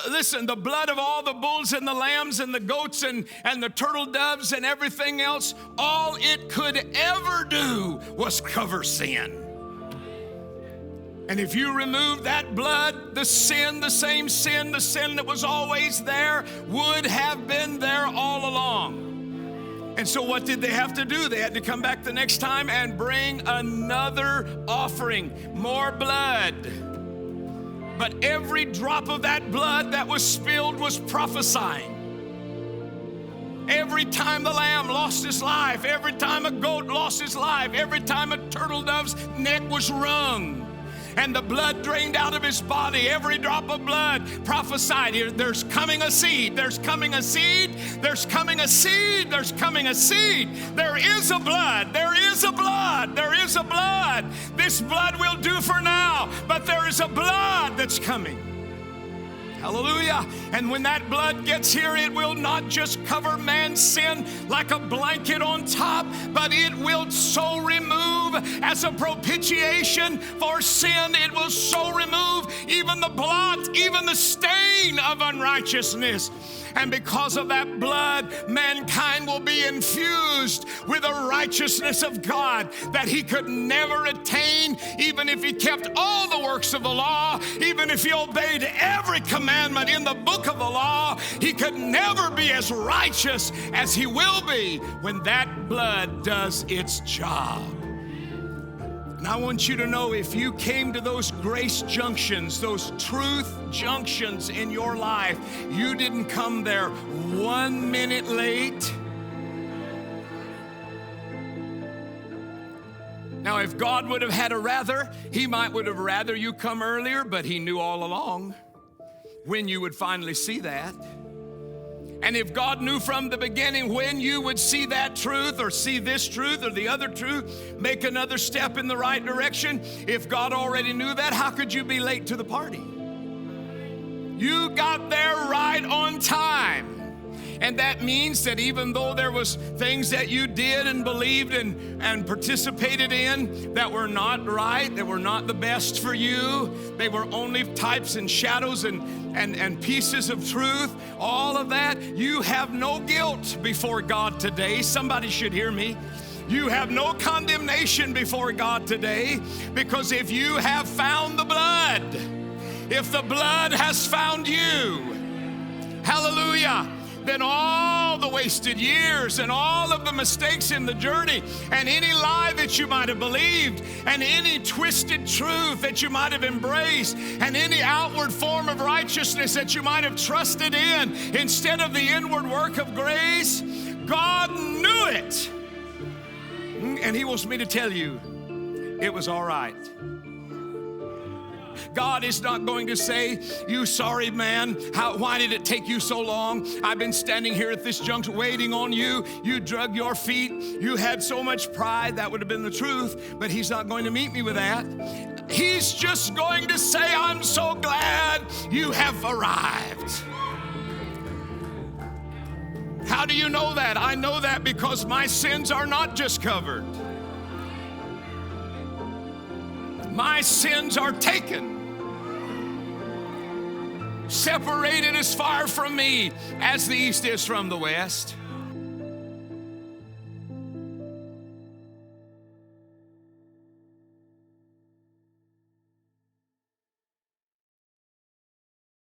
Listen, the blood of all the bulls and the lambs and the goats and the turtle doves and everything else, all it could ever do was cover sin. And if you remove that blood, the sin that was always there, would have been there all along. And so what did they have to do? They had to come back the next time and bring another offering, more blood. But every drop of that blood that was spilled was prophesying. Every time the lamb lost his life, every time a goat lost his life, every time a turtle dove's neck was wrung, and the blood drained out of his body, every drop of blood prophesied, there's coming a seed, there's coming a seed, there's coming a seed, there's coming a seed. There is a blood, there is a blood, there is a blood. This blood will do for now, but there is a blood that's coming. Hallelujah. And when that blood gets here, it will not just cover man's sin like a blanket on top, but it will so remove as a propitiation for sin. It will so remove even the blot, even the stain of unrighteousness. And because of that blood, mankind will be infused with a righteousness of God that he could never attain, even if he kept all the works of the law, even if he obeyed every commandment in the book of the law. He could never be as righteous as he will be when that blood does its job. And I want you to know, if you came to those grace junctions, those truth junctions in your life, you didn't come there 1 minute late. Now, if God would have had a rather, he would have rather you come earlier, but he knew all along when you would finally see that. And if God knew from the beginning when you would see that truth or see this truth or the other truth, make another step in the right direction, if God already knew that, how could you be late to the party? You got there right on time. And that means that even though there was things that you did and believed and participated in that were not right, that were not the best for you, they were only types and shadows and pieces of truth, all of that, you have no guilt before God today. Somebody should hear me. You have no condemnation before God today, because if you have found the blood, if the blood has found you, hallelujah, then all the wasted years and all of the mistakes in the journey and any lie that you might have believed and any twisted truth that you might have embraced and any outward form of righteousness that you might have trusted in instead of the inward work of grace, God knew it. And he wants me to tell you, it was all right. God is not going to say, you sorry man, why did it take you so long? I've been standing here at this junction waiting on you. You drug your feet. You had so much pride. That would have been the truth, but he's not going to meet me with that. He's just going to say, I'm so glad you have arrived. How do you know that? I know that because my sins are not just covered. My sins are taken, separated as far from me as the east is from the west.